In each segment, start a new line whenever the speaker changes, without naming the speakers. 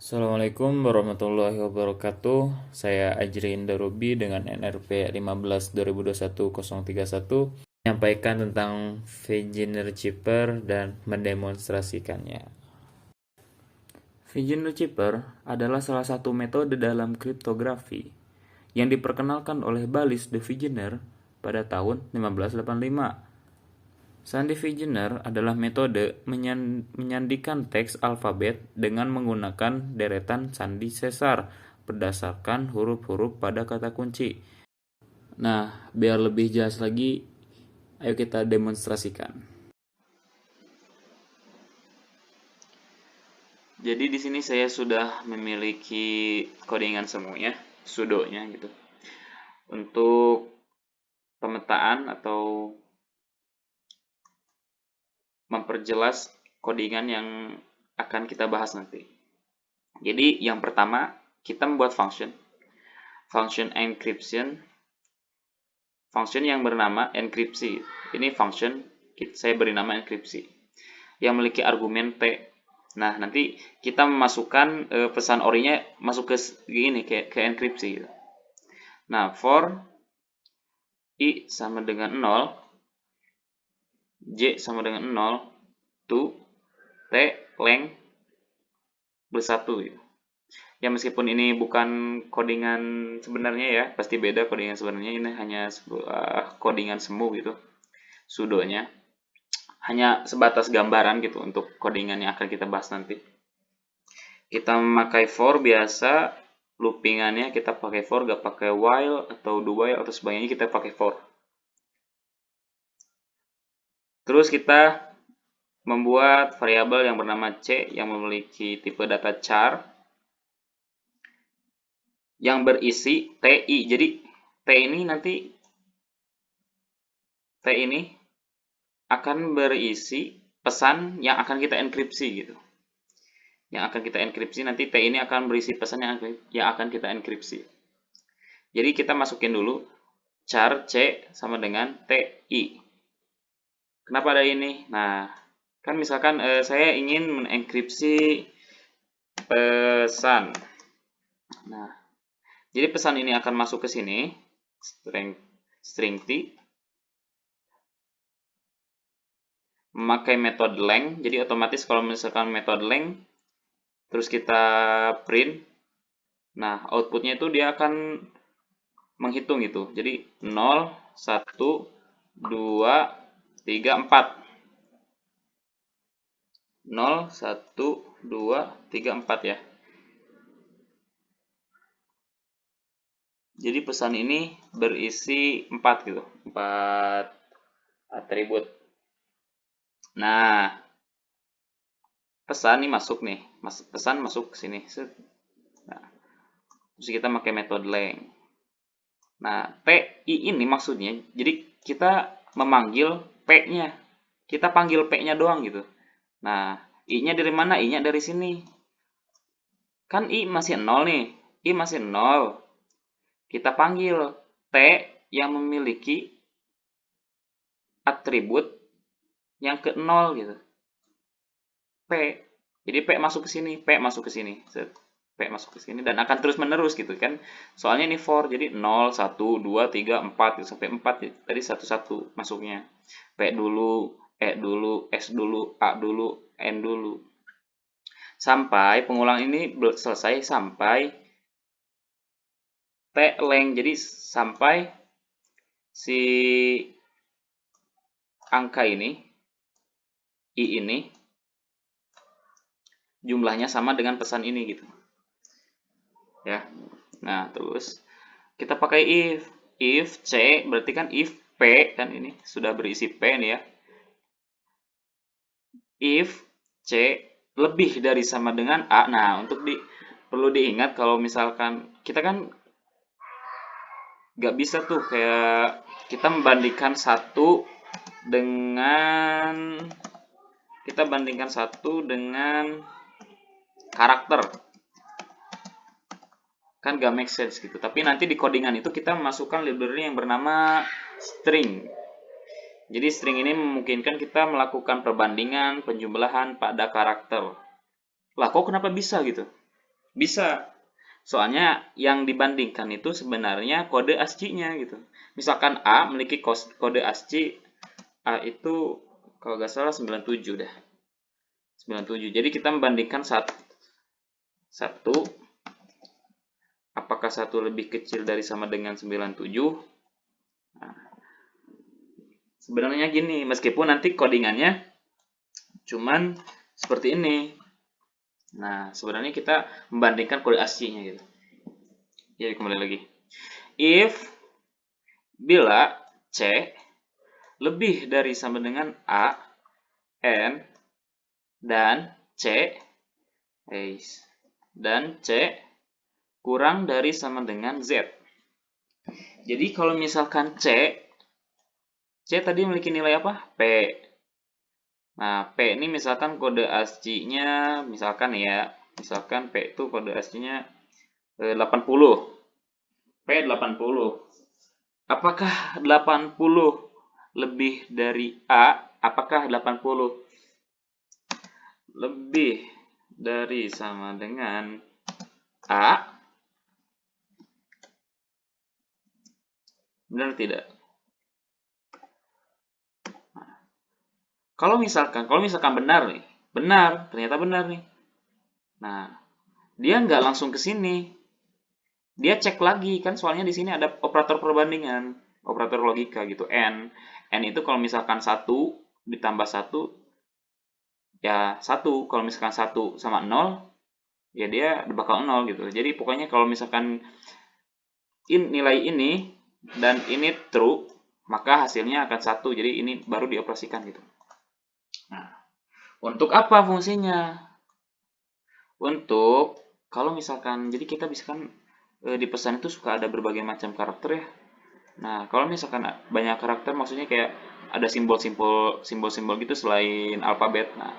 Assalamualaikum warahmatullahi wabarakatuh. Saya Ajri Indarubi dengan NRP 15/2021-031 menyampaikan tentang Virginia Chipper dan mendemonstrasikannya. Virginia Chipper adalah salah satu metode dalam kriptografi yang diperkenalkan oleh Balis de Vigenère pada tahun 1585. Sandi Vigener adalah metode menyandikan teks alfabet dengan menggunakan deretan sandi sesar berdasarkan huruf-huruf pada kata kunci. Nah, biar lebih jelas lagi, ayo kita demonstrasikan. Jadi di sini saya sudah memiliki codingan semuanya, pseudonya gitu. Untuk pemetaan atau memperjelas codingan yang akan kita bahas nanti. Jadi yang pertama kita membuat function encryption, function yang bernama enkripsi. Ini function saya beri nama enkripsi yang memiliki argumen T. Nah, nanti kita memasukkan pesan orinya masuk ke gini ke enkripsi. Nah, for I sama dengan 0, J sama dengan 0, to T length bersatu gitu. Ya meskipun ini bukan codingan sebenarnya ya, pasti beda codingan sebenarnya, ini hanya sebuah codingan semu gitu, pseudonya. Hanya sebatas gambaran gitu untuk codingan yang akan kita bahas nanti. Kita memakai for biasa, loopingannya kita pakai for, gak pakai while atau do while atau sebagainya, kita pakai for. Terus kita membuat variabel yang bernama C yang memiliki tipe data char yang berisi TI. Jadi T ini akan berisi pesan yang akan kita enkripsi gitu. Yang akan kita enkripsi nanti T ini akan berisi pesan yang akan kita enkripsi. Jadi kita masukin dulu char C sama dengan TI. Kenapa ada ini? Nah, kan misalkan saya ingin mengenkripsi pesan. Nah, jadi pesan ini akan masuk ke sini, string T, memakai metode length. Jadi otomatis kalau misalkan metode length, terus kita print, nah outputnya itu dia akan menghitung itu. Jadi 0, 1, 2, 3, 4. 0, 1, 2, 3, 4 ya. Jadi pesan ini berisi 4 gitu, 4 atribut. Nah, pesan ini masuk nih, pesan masuk ke sini. Nah, terus kita pakai metode length. Nah, TI ini maksudnya, jadi kita memanggil P-nya. Kita panggil P-nya doang gitu. Nah, I-nya dari mana? I-nya dari sini. Kan I masih 0 nih. I masih 0. Kita panggil T yang memiliki atribut yang ke 0 gitu. P. Jadi P masuk ke sini, P masuk ke sini. P masuk ke sini dan akan terus menerus gitu kan. Soalnya ini for, jadi 0, 1, 2, 3, 4 gitu, sampai 4 gitu. Tadi 1 masuknya. P dulu, E dulu, S dulu, A dulu, N dulu. Sampai pengulang ini selesai sampai T length. Jadi sampai si angka ini, I ini jumlahnya sama dengan pesan ini gitu. Ya. Nah, terus kita pakai if C berarti kan if P kan ini sudah berisi P nih ya. If C lebih dari sama dengan A. Nah, untuk perlu diingat kalau misalkan kita kan nggak bisa tuh kayak kita membandingkan satu dengan karakter, kan gak make sense gitu. Tapi nanti di codingan itu kita memasukkan library yang bernama string. Jadi string ini memungkinkan kita melakukan perbandingan, penjumlahan pada karakter. Lah kok kenapa bisa gitu? Bisa. Soalnya yang dibandingkan itu sebenarnya kode ASCII-nya gitu. Misalkan A memiliki kode ASCII A itu kalau nggak salah 97 dah. 97. Jadi kita membandingkan satu apakah satu lebih kecil dari sama dengan 97. Nah, sebenarnya gini, meskipun nanti codingannya cuman seperti ini. Nah, sebenarnya kita membandingkan kode ASCII-nya gitu. Jadi kembali lagi. Bila C lebih dari sama dengan A, N, dan C kurang dari sama dengan Z. Jadi kalau misalkan C tadi memiliki nilai apa? P. Nah, P ini misalkan kode ASCII-nya, misalkan P itu kode ASCII-nya 80. P 80. Apakah 80 lebih dari A? Apakah 80 lebih dari sama dengan A? Benar tidak? Kalau misalkan benar nih, ternyata benar nih. Nah, dia nggak langsung ke sini. Dia cek lagi, kan soalnya di sini ada operator perbandingan, operator logika gitu, N. N itu kalau misalkan 1 ditambah 1, ya 1. Kalau misalkan 1 sama 0, ya dia bakal 0 gitu. Jadi pokoknya kalau misalkan nilai ini dan ini true, maka hasilnya akan 1. Jadi ini baru dioperasikan gitu. Nah, untuk apa fungsinya? Untuk kalau misalkan, jadi kita bisa kan di pesan itu suka ada berbagai macam karakter ya. Nah, kalau misalkan banyak karakter, maksudnya kayak ada simbol-simbol gitu selain alfabet. Nah,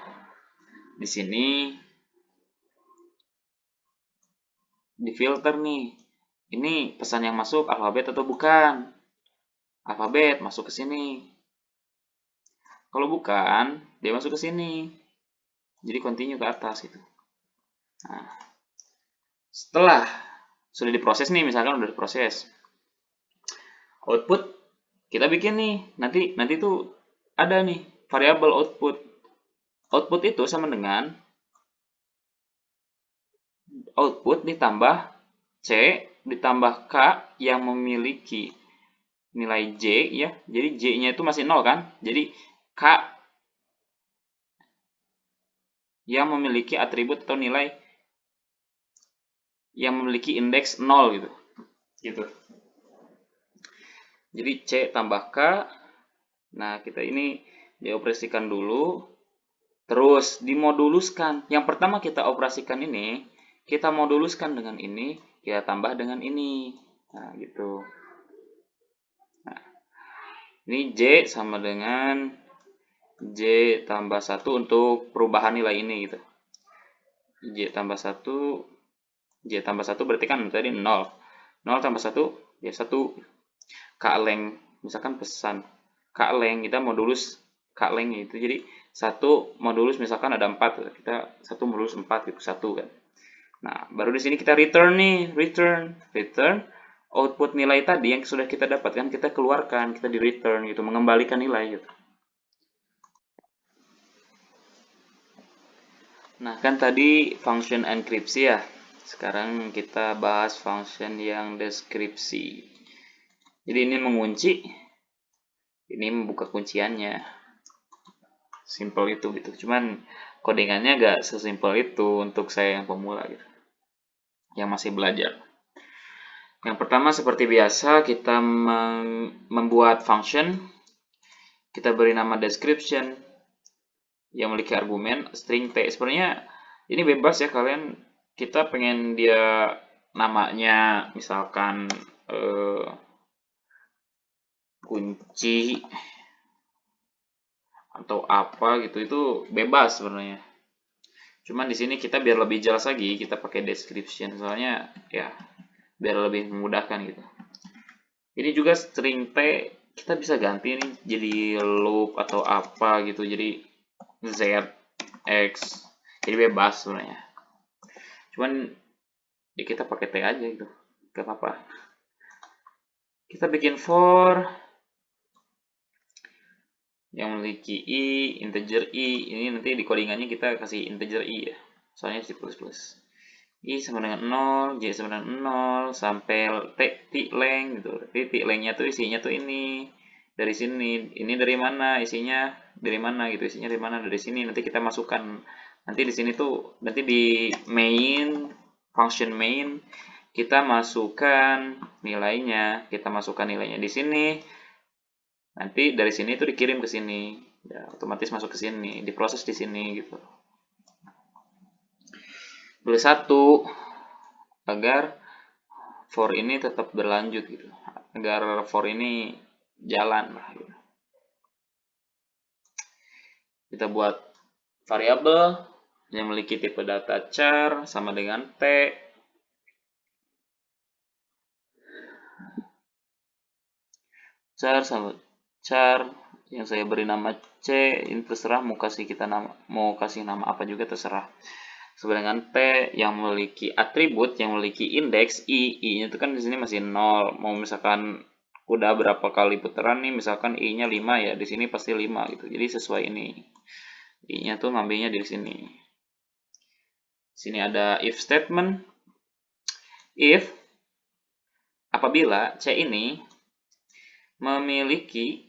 di sini di filter nih. Ini pesan yang masuk alfabet atau bukan? Alfabet masuk ke sini. Kalau bukan, dia masuk ke sini. Jadi continue ke atas gitu. Nah, setelah sudah diproses nih, misalkan udah diproses, output kita bikin nih. Nanti tuh ada nih variabel output. Output itu sama dengan output ditambah C ditambah K yang memiliki nilai J ya. Jadi J-nya itu masih 0 kan? Jadi K yang memiliki atribut atau nilai yang memiliki indeks 0 gitu. Gitu. Jadi C tambah K. Nah, kita ini dioperasikan dulu. Terus dimoduluskan. Yang pertama kita operasikan ini, kita moduluskan dengan ini, kita tambah dengan ini. Nah, gitu. Nah, ini J sama dengan J tambah 1 untuk perubahan nilai ini gitu. J tambah 1, J tambah 1 berarti kan tadi 0. 0 tambah 1, ya 1. K-leng, misalkan pesan. K-leng, kita modulus K-leng itu. Jadi 1 modulus misalkan ada 4, kita 1 modulus 4 gitu, 1 kan. Nah, baru di sini kita return nih, return output nilai tadi yang sudah kita dapatkan, kita keluarkan, kita di return gitu, mengembalikan nilai gitu. Nah, kan tadi function enkripsi ya. Sekarang kita bahas function yang deskripsi. Jadi ini mengunci, ini membuka kunciannya. Simple itu gitu. Cuman codingannya gak sesimpel itu untuk saya yang pemula gitu. Yang masih belajar. Yang pertama seperti biasa kita membuat function. Kita beri nama description yang memiliki argumen string T. Sebenarnya ini bebas ya kalian. Kita pengen dia namanya misalkan kunci atau apa gitu, itu bebas sebenarnya. Cuman di sini kita biar lebih jelas lagi kita pakai description, soalnya ya biar lebih memudahkan gitu. Ini juga string T kita bisa ganti nih jadi loop atau apa gitu, jadi Z, X, jadi bebas sebenarnya. Cuman Ya kita pakai T aja gitu, gak apa-apa. Kita bikin for yang memiliki i, integer i. Ini nanti di codingannya kita kasih integer i ya, soalnya C++. I sama dengan 0, J sama dengan 0, sampai T length gitu. T length-nya tuh isinya tuh ini. Dari sini. Ini dari mana isinya? Dari mana gitu. Isinya dari mana? Dari sini. Nanti kita masukkan. Nanti di sini tuh, nanti di main, function main, kita masukkan nilainya. Kita masukkan nilainya di sini. Nanti dari sini tuh dikirim ke sini. Ya, otomatis masuk ke sini. Diproses di sini gitu. Pilih satu agar for ini tetap berlanjut gitu, agar for ini jalan lah gitu. Kita buat variabel yang memiliki tipe data char sama dengan T. Char sama char yang saya beri nama C, ini terserah mau kasih nama apa juga terserah. Sama dengan T yang memiliki atribut, yang memiliki indeks I-nya itu kan di sini masih 0. Mau misalkan udah berapa kali putaran nih, misalkan I-nya 5 ya, di sini pasti 5 gitu. Jadi sesuai ini. I-nya tuh ngambilnya di sini. Sini ada if statement. If apabila C ini memiliki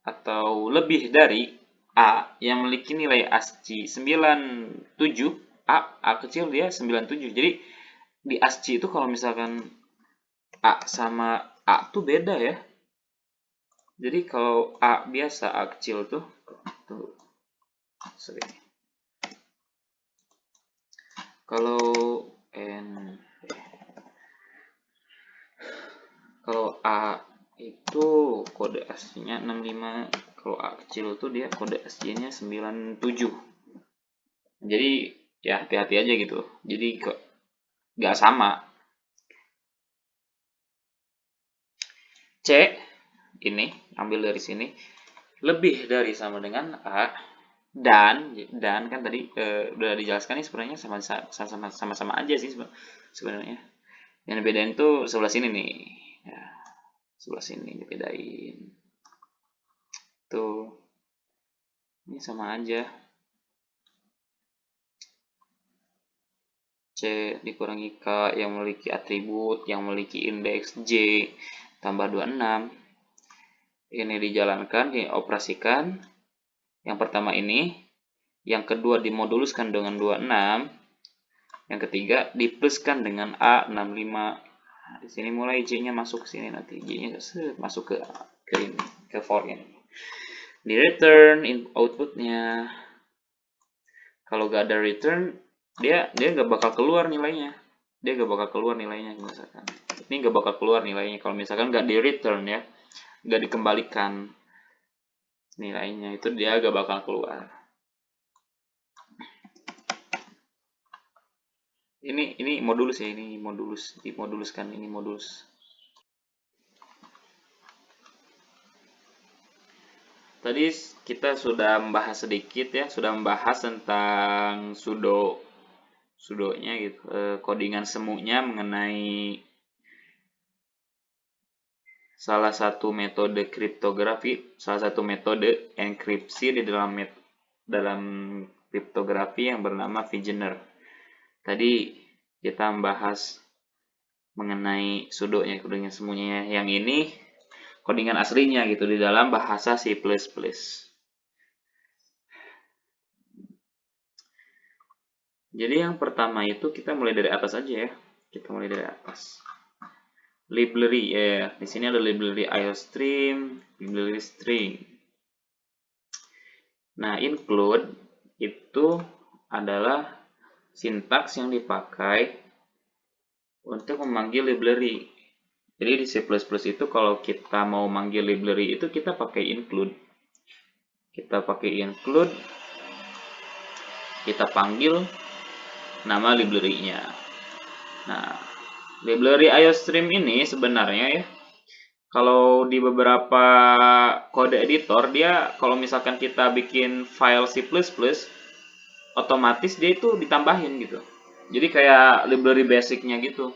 atau lebih dari A yang memiliki nilai ASCII 97, A kecil dia 97. Jadi di ASCII itu kalau misalkan A sama A tuh beda ya. Jadi kalau A biasa, A kecil tuh sorry. Kalau A itu kode aslinya 65, kalau A kecil tuh dia kode aslinya 97. Jadi ya hati-hati aja gitu. Jadi kok nggak sama. C ini ambil dari sini lebih dari sama dengan A, dan kan tadi udah dijelaskan nih sebenarnya sama-sama aja sih sebenarnya. Yang bedain tuh sebelah sini nih. Ya, sebelah sini dibedain. Tuh. Ini sama aja. C dikurangi K yang memiliki atribut, yang memiliki indeks J tambah 26. Ini dijalankan, dioperasikan. Yang pertama ini, yang kedua dimoduluskan dengan 26, yang ketiga dipluskan dengan A65. Nah, di sini mulai J-nya masuk ke sini, nanti J-nya masuk ke ini, ke for ini. Di return outputnya, kalau gak ada return, dia gak bakal keluar nilainya. Dia gak bakal keluar nilainya misalkan. Ini gak bakal keluar nilainya kalau misalkan gak di return ya, gak dikembalikan nilainya, itu dia gak bakal keluar. Ini modulus ya, ini modulus, dimoduluskan, ini modulus. Tadi kita sudah membahas sedikit ya, sudah membahas tentang sudonya gitu, codingan semuanya mengenai salah satu metode kriptografi, salah satu metode enkripsi di dalam kriptografi yang bernama Feigener. Tadi kita membahas mengenai sudonya, codingan semuanya. Yang ini codingan aslinya gitu di dalam bahasa C++. Jadi yang pertama itu kita mulai dari atas aja ya. Kita mulai dari atas. Library ya, di sini ada library IOStream, library string. Nah, include itu adalah sintaks yang dipakai untuk memanggil library. Jadi di C++ itu kalau kita mau manggil library itu kita pakai include. Kita pakai include, kita panggil nama library-nya. Nah, library IOStream ini sebenarnya ya, kalau di beberapa kode editor dia kalau misalkan kita bikin file C++, otomatis dia itu ditambahin gitu. Jadi kayak library basicnya gitu.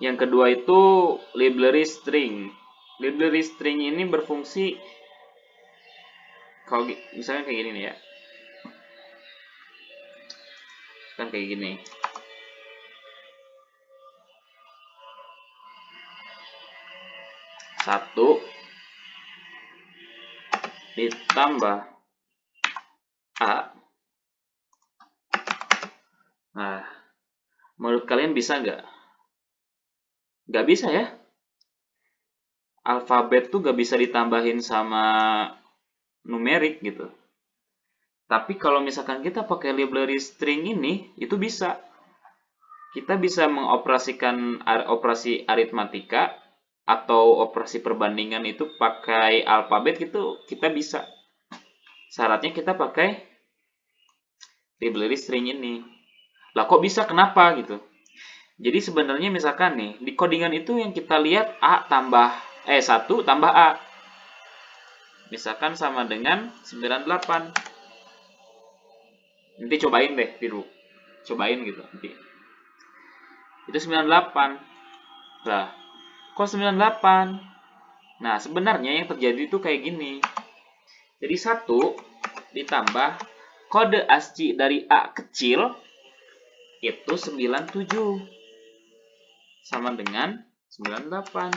Yang kedua itu library string. Library string ini berfungsi kalau misalnya kayak gini nih ya. Kan kayak gini. Satu ditambah A. Nah, menurut kalian bisa nggak? Nggak bisa ya. Alfabet tuh nggak bisa ditambahin sama numerik gitu. Tapi kalau misalkan kita pakai library string ini, itu bisa. Kita bisa mengoperasikan operasi aritmatika atau operasi perbandingan itu pakai alfabet gitu, kita bisa. Syaratnya kita pakai library string ini. Lah kok bisa? Kenapa gitu? Jadi sebenarnya misalkan nih, di codingan itu yang kita lihat A tambah 1 tambah A. Misalkan sama dengan 98. Nanti cobain deh, tiru. Cobain gitu nanti. Itu 98. Lah, kok 98? Nah, sebenarnya yang terjadi itu kayak gini. Jadi 1 ditambah kode ASCII dari A kecil itu 97. Sama dengan 98.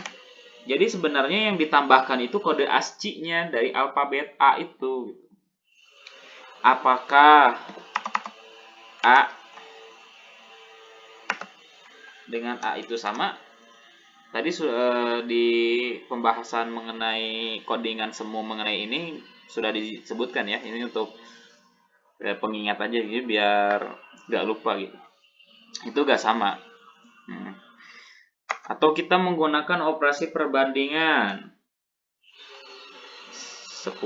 Jadi sebenarnya yang ditambahkan itu kode ASCII-nya dari alfabet A itu. Apakah A dengan A itu sama? Tadi di pembahasan mengenai codingan semu mengenai ini sudah disebutkan ya. Ini untuk pengingat aja gitu biar nggak lupa gitu. Itu nggak sama. Atau kita menggunakan operasi perbandingan. 10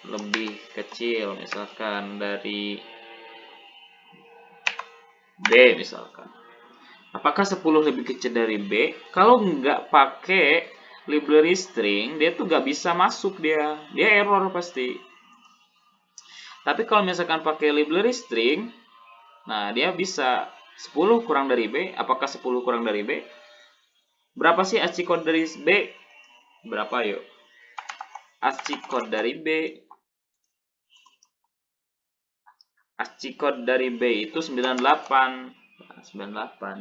lebih kecil misalkan dari B misalkan. Apakah 10 lebih kecil dari B? Kalau nggak pakai library string, dia tuh nggak bisa masuk dia. Dia error pasti. Tapi kalau misalkan pakai library string, nah dia bisa 10 kurang dari B. Apakah 10 kurang dari B? Berapa sih ASCII code dari B? Berapa yuk? ASCII code dari B. ASCII code dari B itu 98. 98.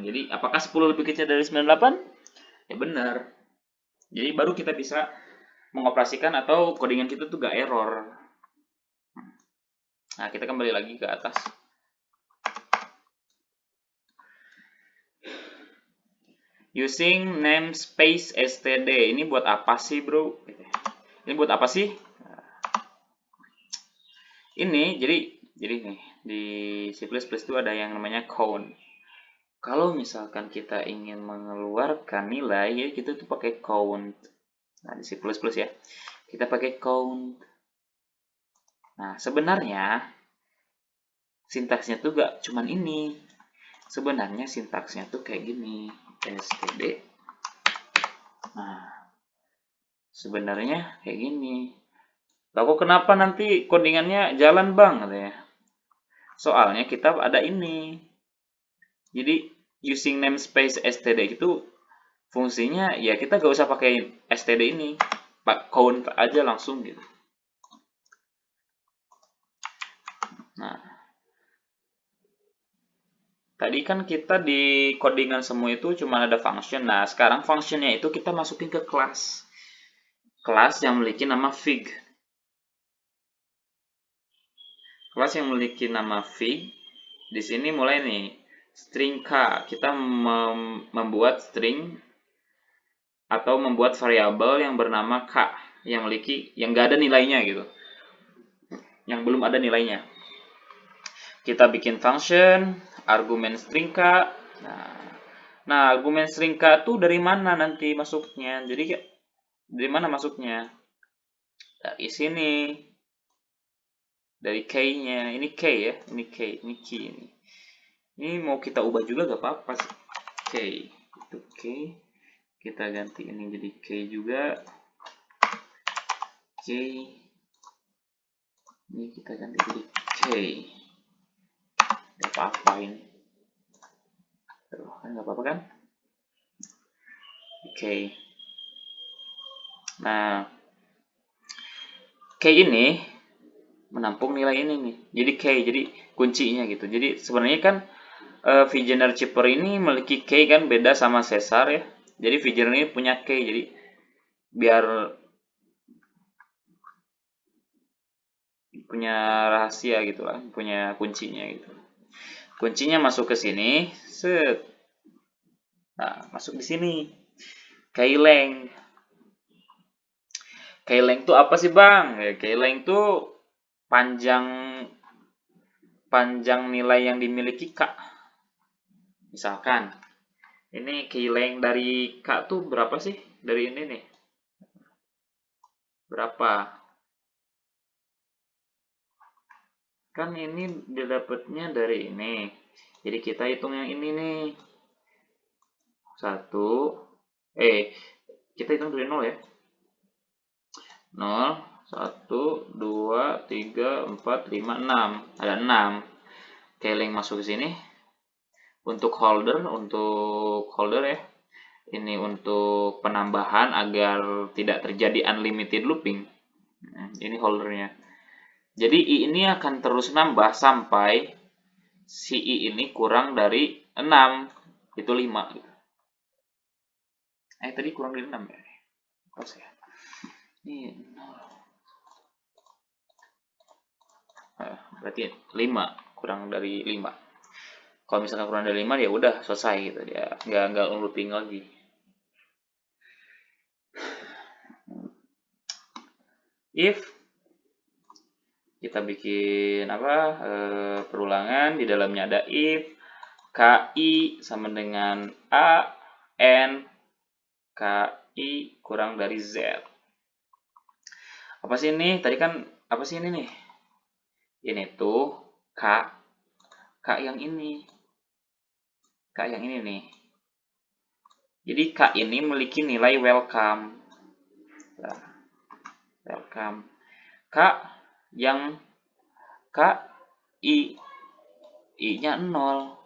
Jadi apakah 10 lebih kecil dari 98? Ya benar. Jadi baru kita bisa mengoperasikan atau codingan kita tuh gak error. Nah, kita kembali lagi ke atas. Using namespace std. Ini buat apa sih, bro? Ini buat apa sih? Ini jadi nih di C++ itu ada yang namanya count. Kalau misalkan kita ingin mengeluarkan nilai, ya kita tuh pakai count. Nah, di C++ ya. Kita pakai count. Nah, sebenarnya sintaksnya tuh gak cuman ini. Sebenarnya sintaksnya tuh kayak gini. std. Nah, sebenarnya kayak gini. Lalu kenapa nanti codingannya jalan bang katanya? Soalnya kita ada ini. Jadi using namespace std itu fungsinya ya kita gak usah pakai std ini, pak count aja langsung gitu. Nah, tadi kan kita di codingan semua itu cuma ada function. Nah, sekarang functionnya itu kita masukin ke kelas. Kelas yang memiliki nama fig. Kelas yang memiliki nama fig. Di sini mulai nih string k. Kita membuat string atau membuat variabel yang bernama k yang nggak ada nilainya gitu. Yang belum ada nilainya. Kita bikin function argumen string k. Nah, argumen string k itu dari mana nanti masuknya? Jadi dari mana masuknya? Dari sini. Dari k-nya. Ini k ya, ini k, ini key ini. Ini mau kita ubah juga gak apa-apa sih. K, itu k. Kita ganti ini jadi k juga. K. Ini kita ganti jadi K. Gak apa-apa ini. Kan gak apa-apa kan? Oke. Nah, K ini menampung nilai ini nih. Jadi K, jadi kuncinya gitu. Jadi sebenarnya kan Vigener Chipper ini memiliki K kan, beda sama Caesar ya. Jadi Vigener ini punya K, jadi biar punya rahasia gitu lah, punya kuncinya gitu. Kuncinya masuk ke sini, set. Nah, masuk di sini. Keileng. Keileng tuh apa sih, Bang? Ya, Keileng tuh panjang nilai yang dimiliki K. Misalkan ini Keileng dari K tuh berapa sih? Dari ini nih. Berapa? Kan ini didapatnya dari ini. Jadi kita hitung yang ini nih. 1 kita hitung dari 0 ya. 0 1 2 3 4 5 6. Ada 6. Keileng masuk ke sini. Untuk holder ya. Ini untuk penambahan agar tidak terjadi unlimited looping. Nah, ini holdernya. Jadi I ini akan terus nambah sampai si I ini kurang dari 6. Itu 5. Tadi kurang dari 6 ya. Kos ya. Ini 0. Berarti 5. Kurang dari 5. Kalau misalkan kurang dari 5 ya udah selesai gitu. Dia nggak looping lagi. If kita bikin perulangan, di dalamnya ada if KI sama dengan A N KI kurang dari Z. Apa sih ini? Tadi kan apa sih ini nih? Ini tuh K yang ini. K yang ini nih. Jadi K ini memiliki nilai welcome. Nah, welcome. K yang I-nya 0.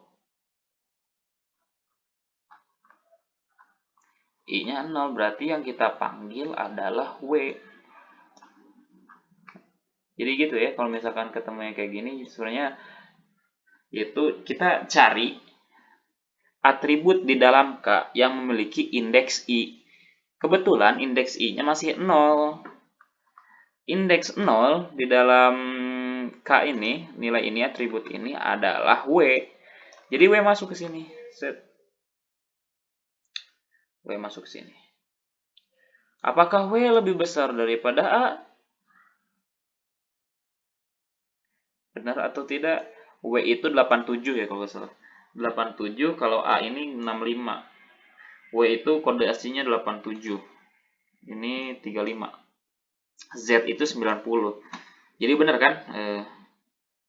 I-nya 0 berarti yang kita panggil adalah W. Jadi gitu ya, kalau misalkan ketemu yang kayak gini, sebenarnya itu kita cari atribut di dalam K yang memiliki indeks I. Kebetulan indeks I-nya masih 0. Indeks 0 di dalam K ini, nilai ini, atribut ini adalah W. Jadi W masuk ke sini. Set. W masuk ke sini. Apakah W lebih besar daripada A? Benar atau tidak? W itu 87 ya kalau nggak salah. 87, kalau A ini 65. W itu kode aslinya 87. Ini 35. Z itu 90. Jadi benar kan?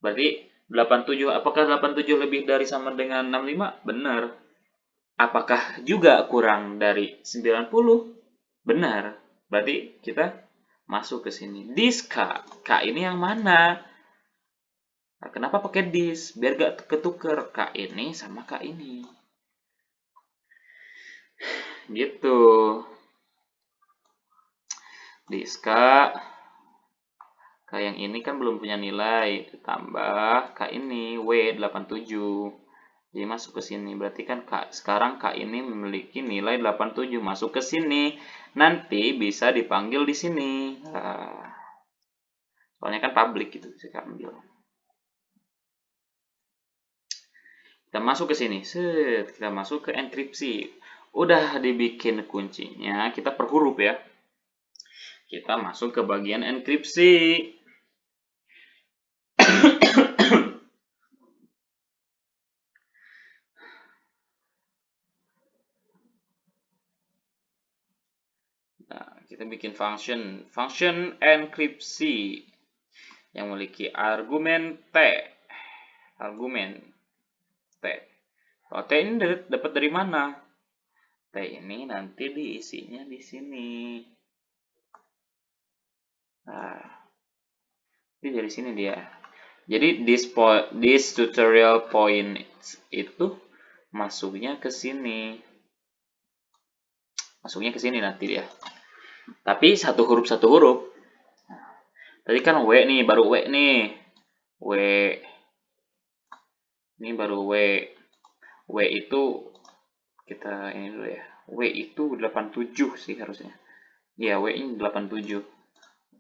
Berarti 87. Apakah 87 lebih dari sama dengan 65? Benar. Apakah juga kurang dari 90? Benar. Berarti kita masuk ke sini. This K. K ini yang mana? Nah, kenapa pakai this? Biar gak ketuker K ini sama K ini. Gitu. This K. K yang ini kan belum punya nilai. Tambah K ini. W 87. Jadi masuk ke sini. Berarti kan sekarang K ini memiliki nilai 87. Masuk ke sini. Nanti bisa dipanggil di sini. Soalnya kan public gitu. Bisa ambil. Kita masuk ke sini. Set, kita masuk ke enkripsi. Udah dibikin kuncinya, kita per huruf ya. Kita masuk ke bagian enkripsi. Nah, kita bikin function enkripsi yang memiliki argumen T. Argumen T. Kalau T ini dapat dari mana? T ini nanti diisinya di sini. Nah, Jadi dari sini dia. Jadi this tutorial point itu masuknya ke sini. Masuknya ke sini nanti dia. Tapi satu huruf. Tadi kan W nih, baru W nih. W. Ini baru W. W itu kita ini dulu ya. W itu 87 sih harusnya. Ya, W ini 87.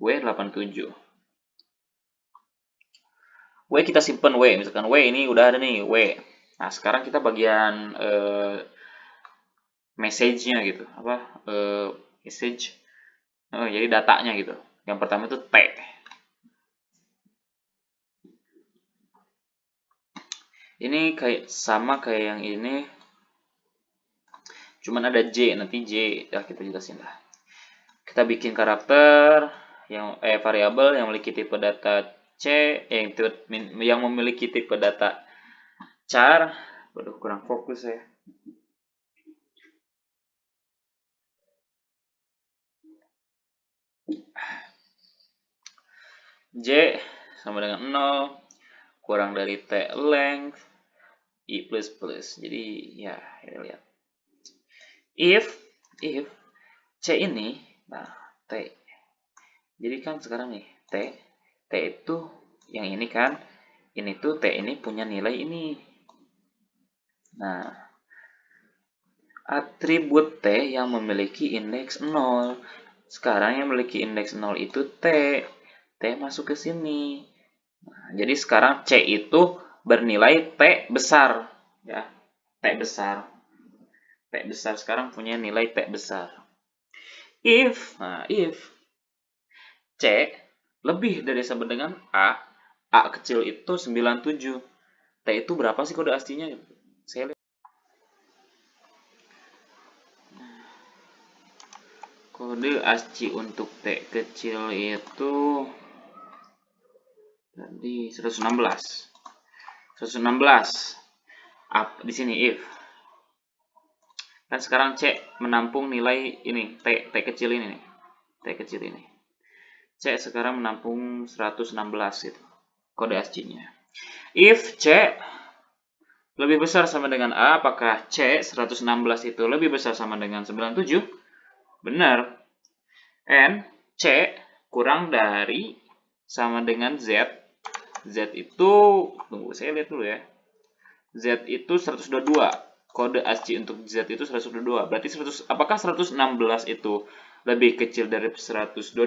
W 87. W kita simpen W, misalkan W ini udah ada nih, W. Nah, sekarang kita bagian message-nya gitu. Apa? Message. Jadi datanya gitu. Yang pertama itu T. Ini sama kayak yang ini. Cuman ada J, nanti J. Dah kita jelasin lah. Kita bikin karakter yang variabel yang memiliki tipe data C, yang memiliki tipe data char. Waduh, kurang fokus ya. J sama dengan 0 kurang dari T length I++. Jadi ya, kita lihat. If C ini, nah T. Jadi kan sekarang nih, T itu yang ini kan, ini tuh T ini punya nilai ini. Nah, atribut T yang memiliki indeks 0. Sekarang yang memiliki indeks 0 itu T. T masuk ke sini. Nah, jadi sekarang C itu bernilai T besar. Ya, T besar. T besar sekarang punya nilai T besar. If C lebih dari sama dengan A kecil itu 97. T itu berapa sih kode aslinya? Saya lihat. Kode ASCII untuk T kecil itu tadi 116. 116. Di sini if. Kan sekarang C menampung nilai ini, T kecil ini nih. T kecil ini. C sekarang menampung 116 itu. Kode ASCII-nya. If C lebih besar sama dengan A, apakah C 116 itu lebih besar sama dengan 97? Benar. And C kurang dari sama dengan Z. Z itu, tunggu saya lihat dulu ya. Z itu 122. Kode ASCII untuk Z itu 122. Berarti apakah 116 itu lebih kecil dari 122?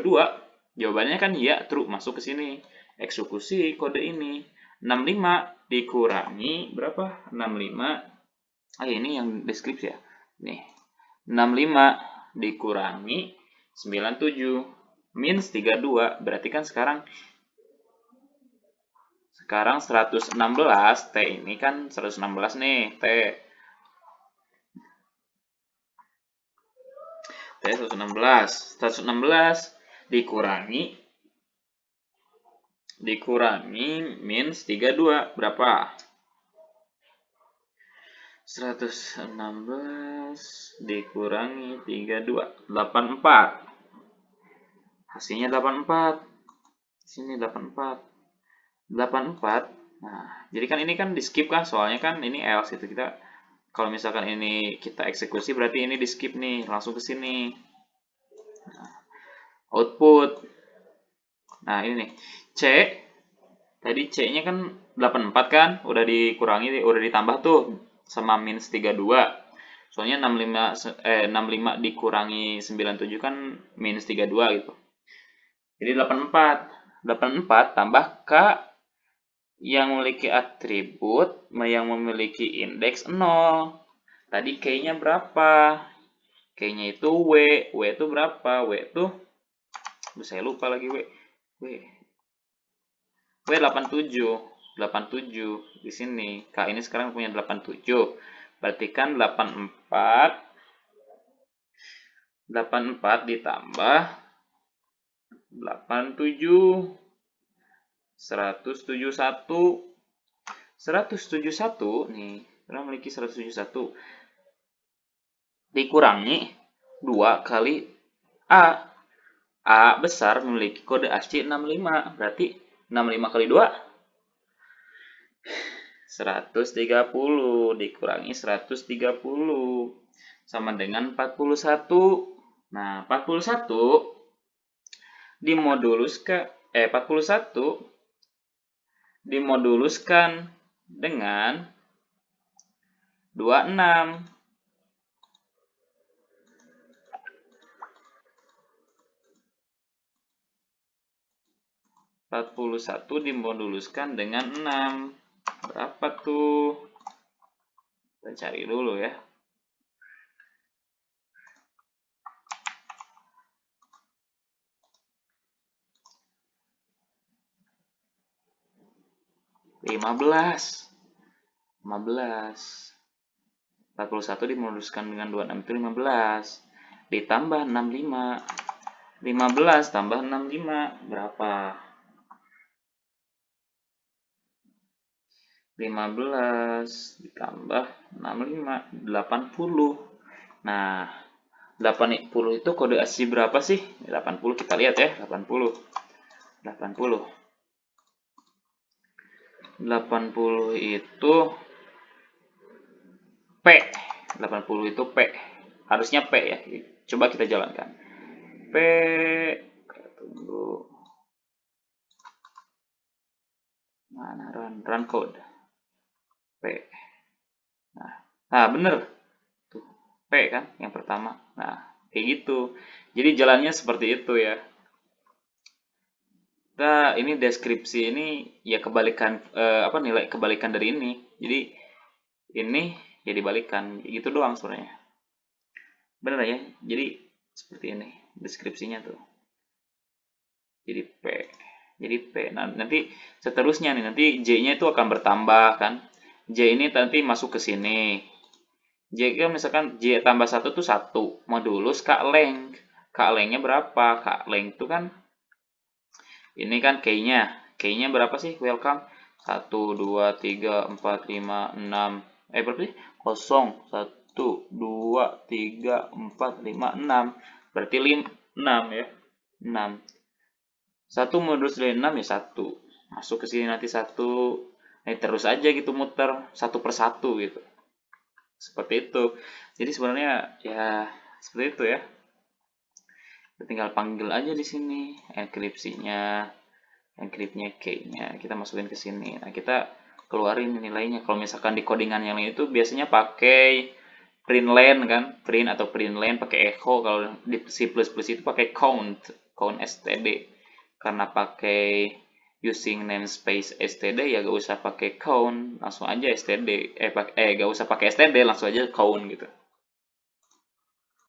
Jawabannya kan ya, true, masuk ke sini. Eksekusi kode ini. 65 dikurangi berapa? 65. Ini yang deskripsi ya. Nih. 65 dikurangi 97 minus 32. Berarti kan sekarang 116 T ini kan 116 nih T 116 dikurangi minus 32 berapa? 116 dikurangi 32 84. Hasilnya 84. Sini 84. 84. Nah, jadi kan ini kan di skip kan, soalnya kan ini else itu kita kalau misalkan ini kita eksekusi berarti ini di skip nih, langsung ke sini. Nah, output. Nah, ini nih. C tadi C-nya kan 84 kan, udah dikurangi, udah ditambah tuh sama minus 32. Soalnya 65 dikurangi 97 kan minus 32 gitu. Jadi 84 tambah K yang memiliki atribut yang memiliki indeks 0. Tadi K-nya berapa? K-nya itu W. W itu berapa? W itu saya lupa lagi W 87. 87 di sini. K ini sekarang punya 87. Berarti kan 84 ditambah 87 171 nih, kita memiliki 171 dikurangi 2 kali A besar memiliki kode ASCII 65, berarti 65 kali 2 130 dikurangi 130 sama dengan 41. Nah, 41 dimoduluskan dengan 26. 41 dimoduluskan dengan 6. Berapa tuh? Kita cari dulu ya. Lima belas. 41 dimoduluskan dengan 26 itu 15. Ditambah 65. 15 tambah 65 berapa? 15 ditambah 65 80. Nah, 80 itu kode ASCII berapa sih? 80 kita lihat ya, 80 itu P. 80 itu P. Harusnya P ya. Coba kita jalankan. P, tunggu. Mana run code? P. Nah, bener. Tuh, P kan yang pertama. Nah, kayak gitu. Jadi jalannya seperti itu ya. Nah, ini deskripsi ini ya kebalikan nilai kebalikan dari ini. Jadi ini ya dibalikan gitu doang sebenarnya. Bener ya? Jadi seperti ini deskripsinya tuh. Jadi P. Jadi P. Nah, nanti seterusnya nih, nanti J-nya itu akan bertambah kan. J ini nanti masuk ke sini. J kan misalkan J tambah 1 tuh 1. Modulus K length. K length-nya berapa? K length itu kan ini kan K-nya. K-nya berapa sih? Welcome. 1, 2, 3, 4, 5, 6. Berapa sih? 0, 1, 2, 3, 4, 5, 6. Berarti 6 ya. 6. 1 modulus dari 6 ya 1. Masuk ke sini nanti 1. Nah, terus aja gitu muter. 1 per 1 gitu. Seperti itu. Jadi sebenarnya ya seperti itu ya. Kita tinggal panggil aja di sini enkripsinya. Encryptnya key-nya kita masukin ke sini. Nah, kita keluarin nilainya. Kalau misalkan di codingan yang lain itu biasanya pakai printlen kan, print atau printlen pakai echo. Kalau di C++ itu pakai count std. Karena pakai using namespace std ya gak usah pakai count, langsung aja std. Gak usah pakai std, langsung aja count gitu.